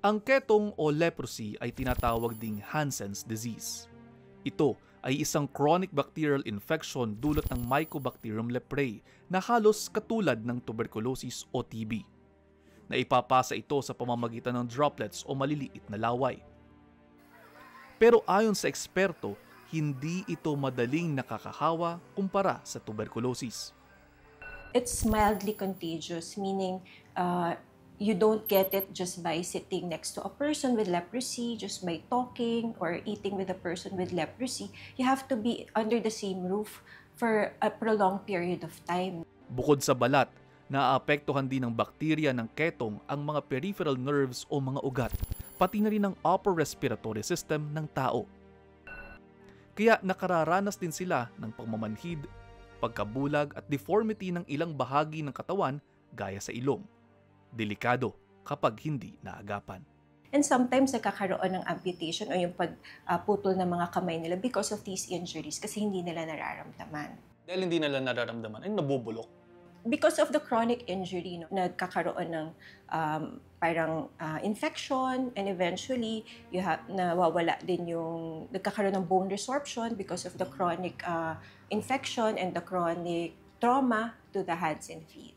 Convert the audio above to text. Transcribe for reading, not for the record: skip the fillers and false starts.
Ang ketong o leprosy ay tinatawag ding Hansen's disease. Ito ay isang chronic bacterial infection dulot ng Mycobacterium leprae na halos katulad ng tuberculosis o TB. Naipapasa ito sa pamamagitan ng droplets o maliliit na laway. Pero ayon sa eksperto, hindi ito madaling nakakahawa kumpara sa tuberculosis. It's mildly contagious, meaning you don't get it just by sitting next to a person with leprosy, just by talking or eating with a person with leprosy. You have to be under the same roof for a prolonged period of time. Bukod sa balat, naaapektuhan din ng bakterya ng ketong ang mga peripheral nerves o mga ugat, pati na rin ang upper respiratory system ng tao. Kaya nakararanas din sila ng pagmamanhid, pagkabulag at deformity ng ilang bahagi ng katawan gaya sa ilong. Delikado kapag hindi naagapan. And sometimes nagkakaroon ng amputation o yung pagputol ng mga kamay nila because of these injuries kasi hindi nila nararamdaman. Dahil hindi nila nararamdaman, ay nabubulok. Because of the chronic injury, nagkakaroon ng infection, and eventually nawawala din yung nagkakaroon ng bone resorption because of the chronic infection and the chronic trauma to the hands and feet.